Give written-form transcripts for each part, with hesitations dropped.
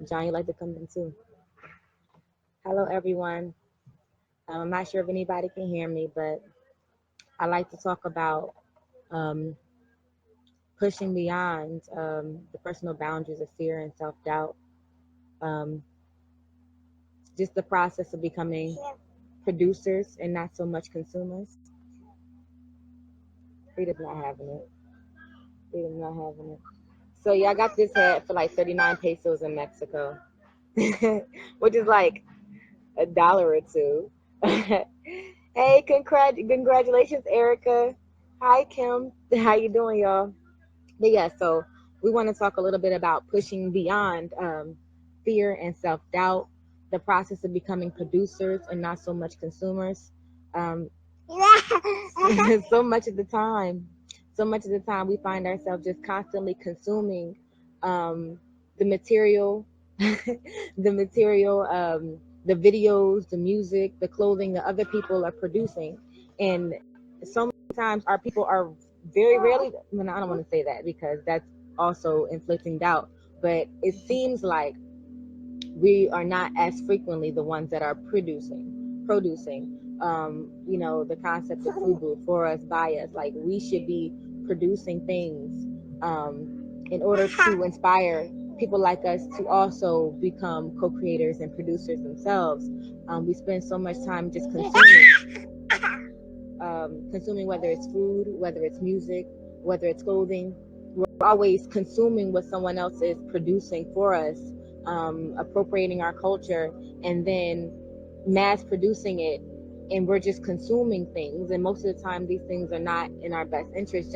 John, you like to come in too? Hello, everyone. I'm not sure if anybody can hear me, but I like to talk about um, pushing beyond the personal boundaries of fear and self doubt. Um, just the process of becoming producers and not so much consumers. Freedom's not having it. Freedom's not having it. So yeah, I got this hat for like 39 pesos in Mexico, which is like $1 or two. Hey, congratulations, Erica. Hi, Kim. How you doing, y'all? But yeah, so we want to talk a little bit about pushing beyond fear and self-doubt, the process of becoming producers and not so much consumers. Um, so much of the time, we find ourselves just constantly consuming the material, the material, the videos, the music, the clothing that other people are producing. And so many times our people are very rarely, well, I don't want to say that because that's also inflicting doubt, but it seems like we are not as frequently the ones that are producing. The concept of FUBU, for us, by us, like we should be producing things in order to inspire people like us to also become co-creators and producers themselves. We spend so much time just consuming, whether it's food, whether it's music, whether it's clothing. We're always consuming what someone else is producing for us, appropriating our culture, and then mass producing it. And we're just consuming things. And most of the time, these things are not in our best interest.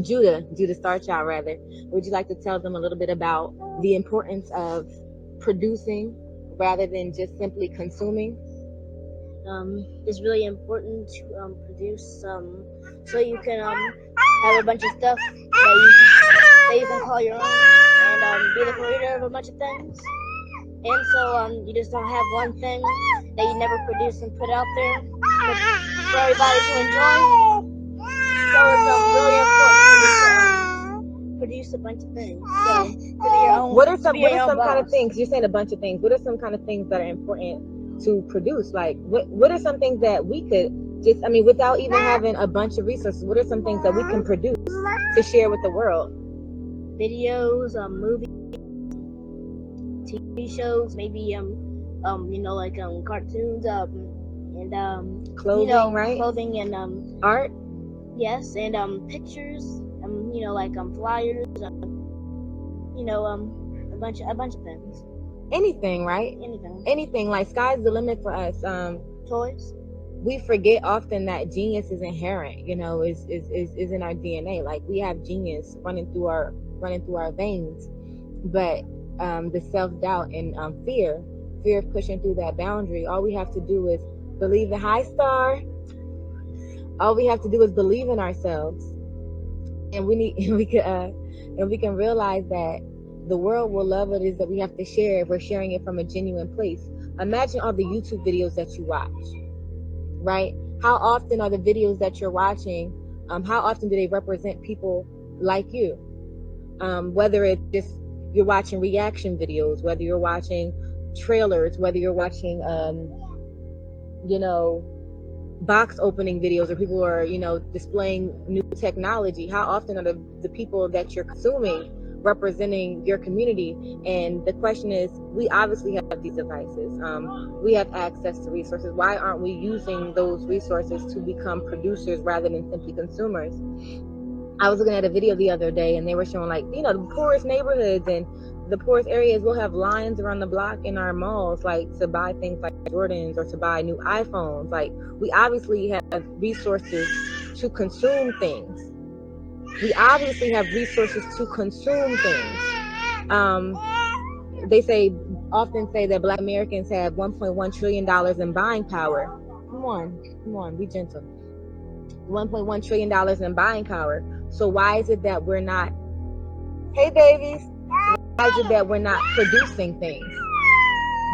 Judah Star Child, rather, would you like to tell them a little bit about the importance of producing rather than just simply consuming? It's really important to produce so you can have a bunch of stuff that you can call your own and be the creator of a bunch of things. And so you just don't have one thing that you never produce and put out there for everybody to enjoy. So it's really important for you to produce a bunch of things. So to be your own. What are some boss. kind of things? You're saying a bunch of things. What are some kind of things that are important to produce? Like what are some things that we could just, without even having a bunch of resources, what are some things that we can produce to share with the world? Videos, movies, TV shows, maybe like cartoons, and clothing, right? Clothing and art. Yes, and pictures, like flyers, a bunch of things. Anything, right? Anything. Like sky's the limit for us. Toys. We forget often that genius is inherent. Is in our DNA. Like we have genius running through our veins, but the self-doubt and fear of pushing through that boundary. All we have to do is believe in high star. All we have to do is believe in ourselves, and we can realize that the world will love what it is that we have to share if we're sharing it from a genuine place. Imagine all the YouTube videos that you watch, right? How often are the videos that you're watching, how often do they represent people like you? Whether it's just you're watching reaction videos, whether you're watching trailers, whether you're watching, box opening videos where people are, displaying new technology. How often are the people that you're consuming representing your community? And the question is, we obviously have these devices. We have access to resources. Why aren't we using those resources to become producers rather than simply consumers? I was looking at a video the other day, and they were showing, like, the poorest neighborhoods and the poorest areas will have lines around the block in our malls, like to buy things like Jordans or to buy new iPhones. Like, we obviously have resources to consume things. They often say that Black Americans have $1.1 trillion in buying power. Come on, be gentle. $1.1 trillion in buying power. So why is it that we're not, hey babies, why is it that we're not producing things?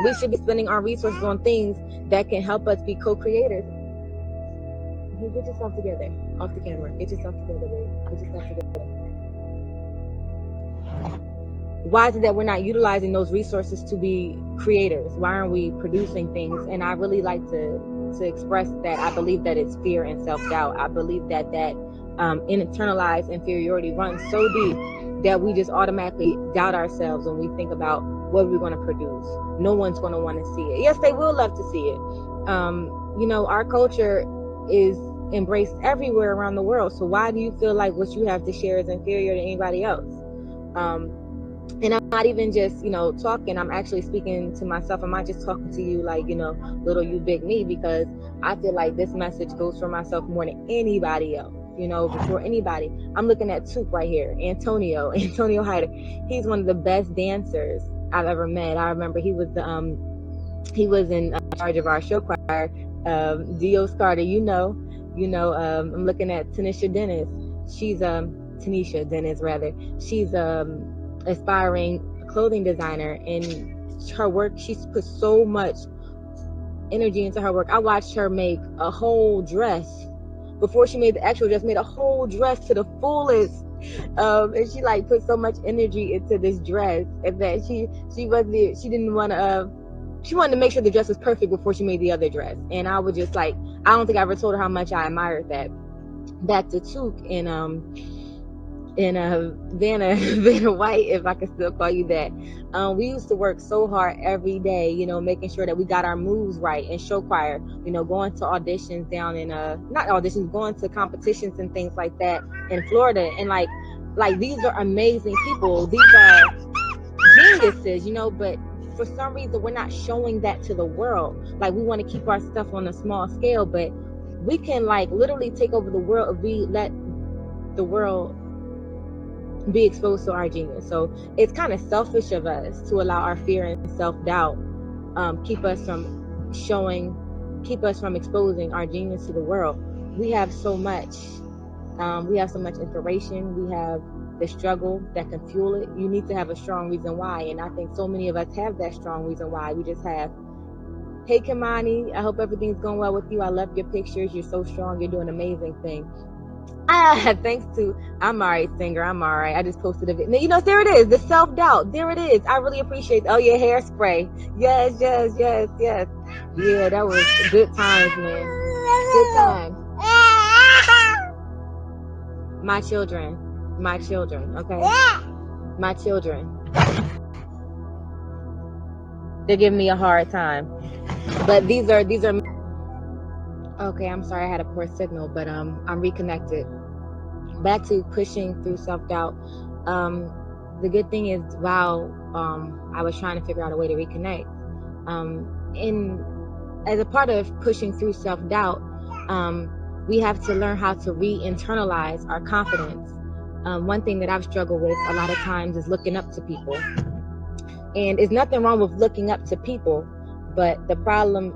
We should be spending our resources on things that can help us be co-creators. Get yourself together. Off the camera. Get yourself together, babe. Get yourself together. why is it that we're not utilizing those resources to be creators? Why aren't we producing things? And I really like to express that I believe that it's fear and self-doubt. I believe that internalized inferiority runs so deep that we just automatically doubt ourselves when we think about what we're going to produce. No one's going to want to see it. Yes, they will love to see it. Our culture is embraced everywhere around the world. So why do you feel like what you have to share is inferior to anybody else? And I'm not even just, talking, I'm actually speaking to myself. I'm not just talking to you like, little you, big me, because I feel like this message goes for myself more than anybody else, before anybody. I'm looking at Toop right here, Antonio Hyder. He's one of the best dancers I've ever met. I remember he was in charge of our show choir. Dios Carter, I'm looking at Tanisha Dennis. Tanisha Dennis rather. She's aspiring clothing designer, and her work, she's put so much energy into her work. I watched her make a whole dress before she made the actual dress, made a whole dress to the fullest. And she like put so much energy into this dress, and that she wanted to make sure the dress was perfect before she made the other dress. And I was just like, I don't think I ever told her how much I admired that. Back to Took and Vanna White, if I can still call you that. We used to work so hard every day, making sure that we got our moves right in show choir, going to auditions down in not auditions, going to competitions and things like that in Florida. And like these are amazing people. These are geniuses, but for some reason we're not showing that to the world. Like, we want to keep our stuff on a small scale, but we can like literally take over the world if we let the world be exposed to our genius. So it's kind of selfish of us to allow our fear and self-doubt keep us from exposing our genius to the world. We have so much inspiration. We have the struggle that can fuel it. You need to have a strong reason why, and I think so many of us have that strong reason why. We just have, hey Kimani, I hope everything's going well with you. I love your pictures. You're so strong. You're doing an amazing thing. Thanks to I'm alright, singer. I'm alright. I just posted a video. There it is. The self-doubt. There it is. I really appreciate it. Oh yeah, hairspray. Yes. Yeah, that was good times, man. Good times. My children. Okay. My children. They're giving me a hard time. But these are. Okay, I'm sorry. I had a poor signal, but I'm reconnected. Back to pushing through self-doubt. The good thing is, while I was trying to figure out a way to reconnect, as a part of pushing through self-doubt, we have to learn how to re-internalize our confidence. One thing that I've struggled with a lot of times is looking up to people. And there's nothing wrong with looking up to people, but the problem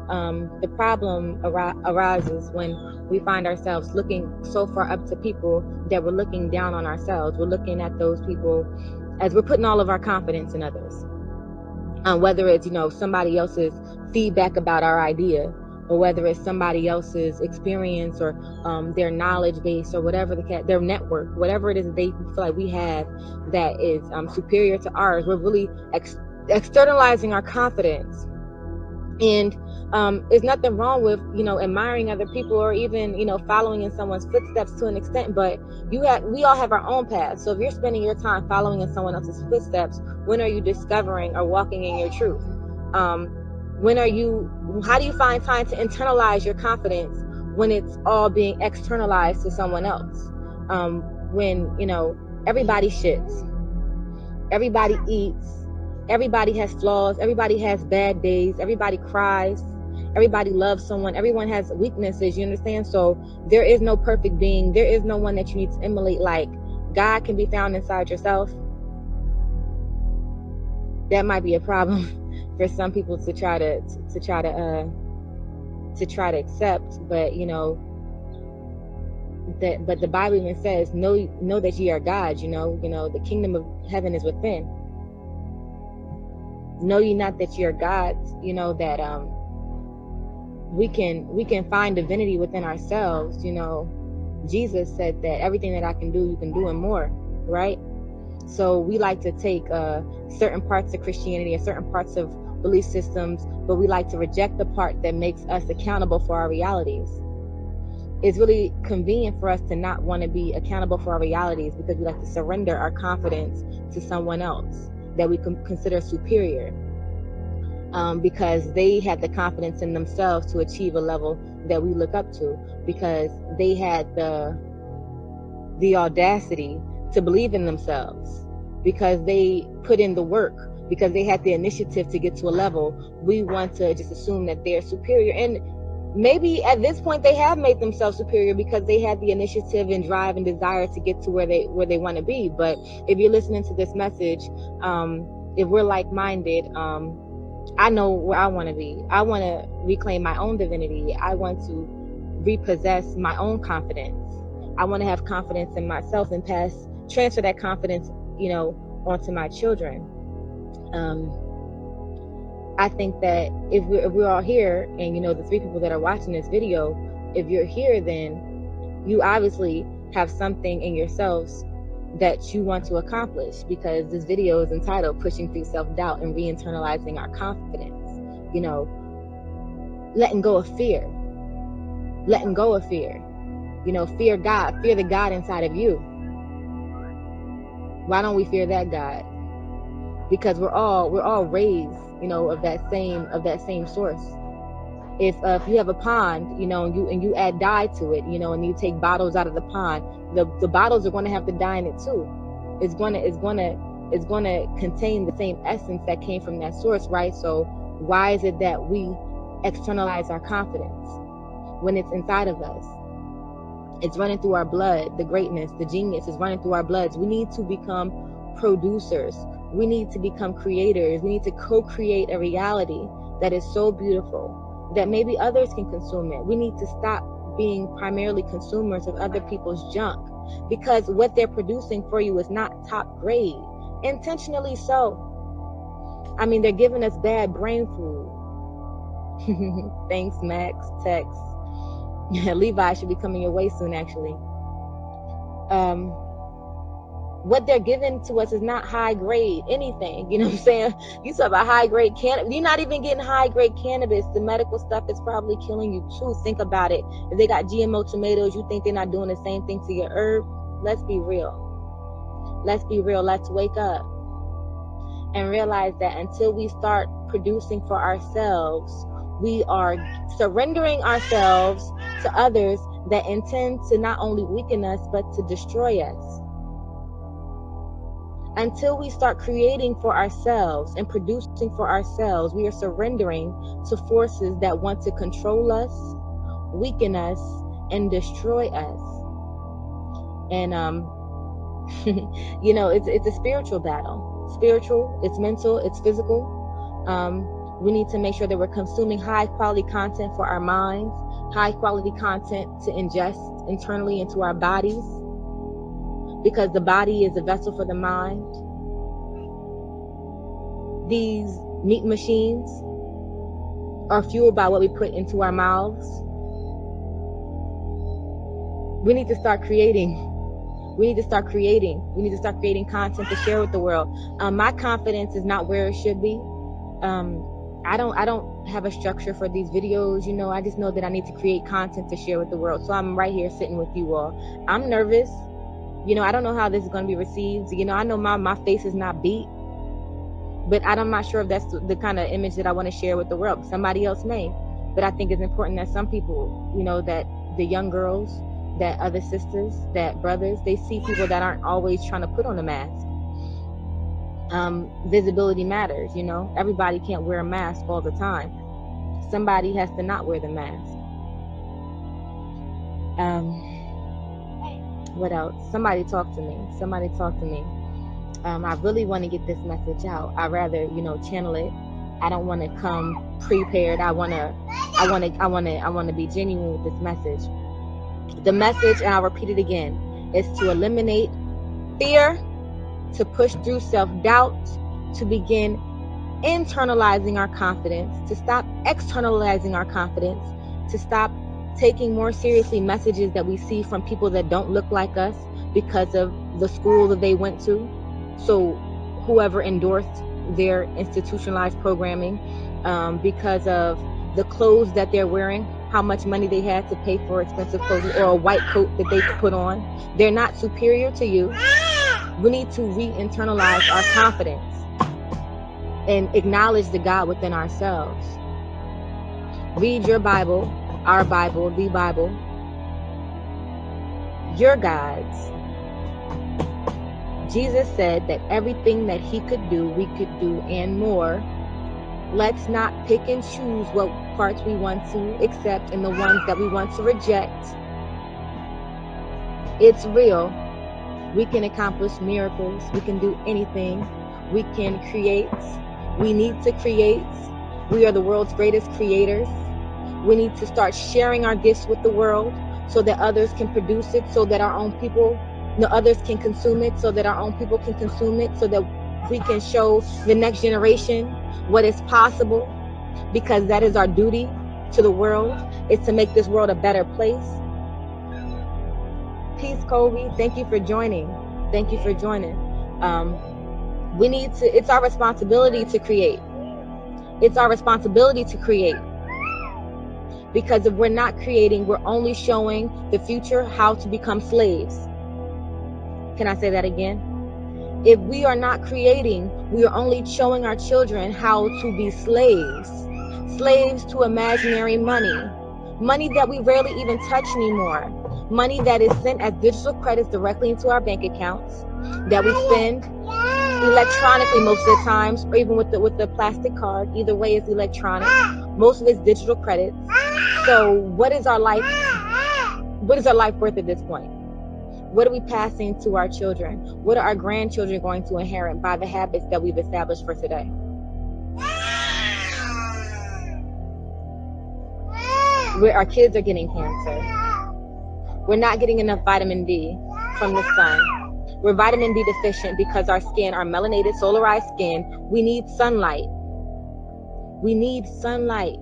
arises when we find ourselves looking so far up to people that we're looking down on ourselves. We're looking at those people as we're putting all of our confidence in others. Whether it's, somebody else's feedback about our idea, or whether it's somebody else's experience, or their knowledge base, or whatever their network, whatever it is that they feel like we have that is superior to ours. We're really externalizing our confidence. And there's nothing wrong with, admiring other people, or even, following in someone's footsteps to an extent, but we all have our own path. So if you're spending your time following in someone else's footsteps, when are you discovering or walking in your truth? How do you find time to internalize your confidence when it's all being externalized to someone else? When, everybody shits, everybody eats, everybody has flaws, everybody has bad days, everybody cries, everybody loves someone, everyone has weaknesses, you understand? So there is no perfect being. There is no one that you need to emulate. Like, God can be found inside yourself. That might be a problem for some people to try to accept, but but the Bible even says, know that ye are gods. The kingdom of heaven is within. Know ye not that ye are gods? That we can find divinity within ourselves. Jesus said that everything that I can do, you can do and more, right? So we like to take certain parts of Christianity and certain parts of belief systems, but we like to reject the part that makes us accountable for our realities. It's really convenient for us to not want to be accountable for our realities because we like to surrender our confidence to someone else that we consider superior, because they had the confidence in themselves to achieve a level that we look up to, because they had the audacity to believe in themselves, because they put in the work, because they had the initiative to get to a level. We want to just assume that they're superior, and maybe at this point they have made themselves superior because they had the initiative and drive and desire to get to where they want to be. But if you're listening to this message, if we're like-minded, I know where I want to be. I want to reclaim my own divinity. I want to repossess my own confidence. I want to have confidence in myself and transfer that confidence, onto my children. I think that if we're all here, and the 3 people that are watching this video, if you're here, then you obviously have something in yourselves that you want to accomplish, because this video is entitled Pushing Through Self-Doubt and Re-internalizing Our Confidence. Letting go of fear. Letting go of fear. Fear God. Fear the God inside of you. Why don't we fear that God? Because we're all raised, of that same source. If you have a pond, and you add dye to it, and you take bottles out of the pond, the bottles are going to have the dye in it too. It's going to contain the same essence that came from that source, right? So why is it that we externalize our confidence when it's inside of us? It's running through our blood. The greatness, the genius is running through our bloods. We need to become producers. We need to become creators. We need to co-create a reality that is so beautiful that maybe others can consume it. We need to stop being primarily consumers of other people's junk, because what they're producing for you is not top grade, intentionally so. I mean, they're giving us bad brain food. Thanks, Max. Text. Levi should be coming your way soon, actually. What they're giving to us is not high grade anything. You know what I'm saying? You talk about high grade cannabis. You're not even getting high grade cannabis. The medical stuff is probably killing you too. Think about it. If they got GMO tomatoes, you think they're not doing the same thing to your herb? Let's be real. Let's be real. Let's wake up and realize that until we start producing for ourselves, we are surrendering ourselves to others that intend to not only weaken us, but to destroy us. Until we start creating for ourselves and producing for ourselves, we are surrendering to forces that want to control us, weaken us, and destroy us. And it's a spiritual battle. Spiritual, it's mental, it's physical. We need to make sure that we're consuming high quality content for our minds, high quality content to ingest internally into our bodies, because the body is a vessel for the mind. These meat machines are fueled by what we put into our mouths. We need to start creating. We need to start creating content to share with the world. My confidence is not where it should be. I don't have a structure for these videos. I just know that I need to create content to share with the world. So I'm right here sitting with you all. I'm nervous. I don't know how this is going to be received. I know my face is not beat, but I'm not sure if that's the kind of image that I want to share with the world. Somebody else may, but I think it's important that some people, that the young girls, that other sisters, that brothers, they see people that aren't always trying to put on a mask. Visibility matters. Everybody can't wear a mask all the time. Somebody has to not wear the mask. What else? Somebody talk to me. I really want to get this message out. I rather, channel it. I don't want to come prepared. I want to be genuine with this message. The message, and I'll repeat it again, is to eliminate fear, to push through self-doubt, to begin internalizing our confidence, to stop externalizing our confidence, to stop taking more seriously messages that we see from people that don't look like us because of the school that they went to. So whoever endorsed their institutionalized programming, because of the clothes that they're wearing, how much money they had to pay for expensive clothes, or a white coat that they put on, they're not superior to you. We need to re-internalize our confidence and acknowledge the God within ourselves. Read your Bible, our Bible, the Bible, your God's. Jesus said that everything that he could do, we could do and more. Let's not pick and choose what parts we want to accept and the ones that we want to reject. It's real. We can accomplish miracles. We can do anything. We can create. We need to create. We are the world's greatest creators. We need to start sharing our gifts with the world so that others can produce it, so that our own people, others can consume it, so that our own people can consume it, so that we can show the next generation what is possible, because that is our duty to the world, is to make this world a better place. Peace, Kobe. Thank you for joining. Thank you for joining. We need to, it's our responsibility to create. It's our responsibility to create. Because if we're not creating, we're only showing the future how to become slaves. Can I say that again? If we are not creating, we are only showing our children how to be slaves. Slaves to imaginary money. Money that we rarely even touch anymore. Money that is sent as digital credits directly into our bank accounts, that we spend electronically most of the times, or even with the plastic card. Either way, it's electronic. Most of it's digital credits. So what is our life? What is our life worth at this point? What are we passing to our children? What are our grandchildren going to inherit by the habits that we've established for today? Where our kids are getting cancer. We're not getting enough vitamin D from the sun. We're vitamin D deficient because our skin, our melanated, solarized skin, we need sunlight. We need sunlight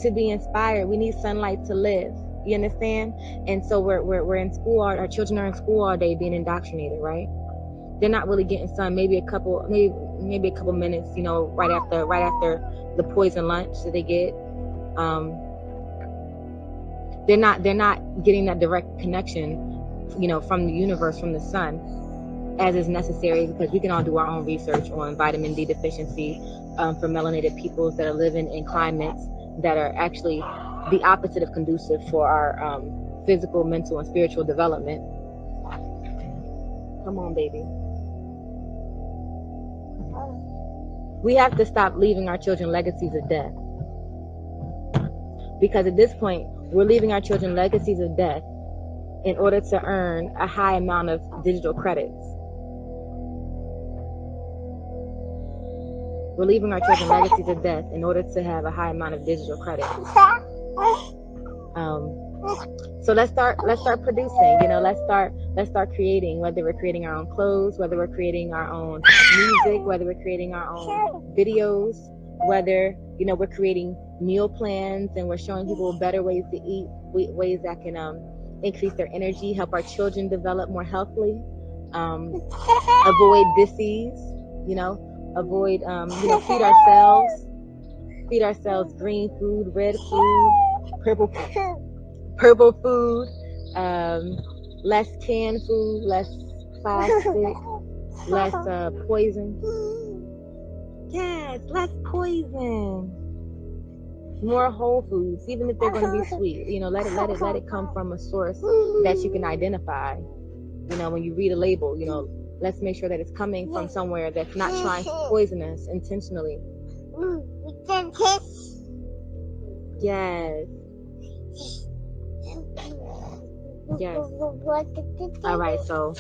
to be inspired. We need sunlight to live. You understand? And so we're in school. Our children are in school all day being indoctrinated, right? They're not really getting sun. Maybe a couple minutes, right after the poison lunch that they get. They're not getting that direct connection, from the universe, from the sun, as is necessary, because we can all do our own research on vitamin D deficiency for melanated peoples that are living in climates that are actually the opposite of conducive for our physical, mental, and spiritual development. Come on, baby. We have to stop leaving our children legacies of death. Because at this point, we're leaving our children legacies of death in order to earn a high amount of digital credits. We're leaving our children legacies of death in order to have a high amount of digital credits. So let's start producing. Let's start creating. Whether we're creating our own clothes, whether we're creating our own music, whether we're creating our own videos, whether we're creating meal plans and we're showing people better ways to eat, ways that can increase their energy, help our children develop more healthily, avoid disease, avoid feed ourselves green food, red food, purple food, less canned food, less plastic, less poison. Yes, less poison. More whole foods, even if they're going to be sweet. Let it come from a source that you can identify. When you read a label, let's make sure that it's coming from somewhere that's not trying to poison us intentionally. Yes. Yes. All right, so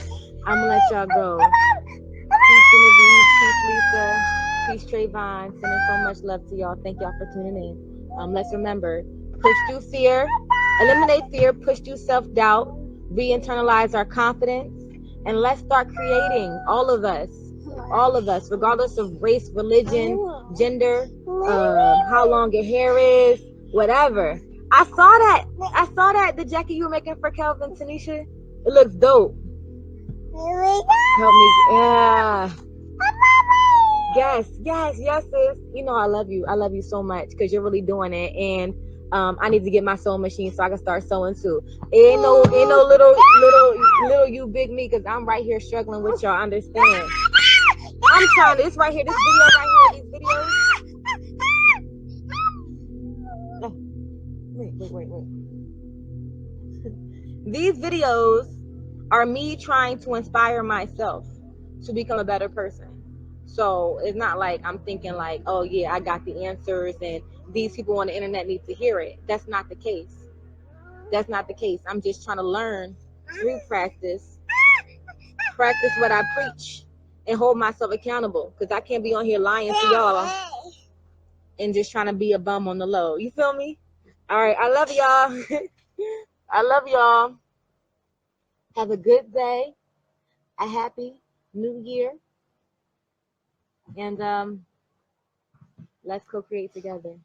I'm gonna let y'all go. Peace, Genevieve. Peace, Lisa. Peace, Trayvon. Sending so much love to y'all. Thank y'all for tuning in. Let's remember, push through fear, eliminate fear, push through self-doubt, re-internalize our confidence, and let's start creating, all of us, regardless of race, religion, gender, how long your hair is, whatever. I saw that, the jacket you were making for Kelvin, Tanisha. It looks dope. Help me. Yeah. Yes, sis. You know I love you. I love you so much because you're really doing it. And I need to get my sewing machine so I can start sewing too. Ain't no little you big me because I'm right here struggling with y'all. Understand? I'm trying this right here, this video right here, these videos. Oh, wait. These videos are me trying to inspire myself to become a better person. So it's not like I'm thinking like, oh yeah, I got the answers and these people on the internet need to hear it. That's not the case. That's not the case. I'm just trying to learn through practice what I preach, and hold myself accountable. Because I can't be on here lying to y'all and just trying to be a bum on the low. You feel me? All right. I love y'all. I love y'all. Have a good day. A happy new year. And let's co-create together.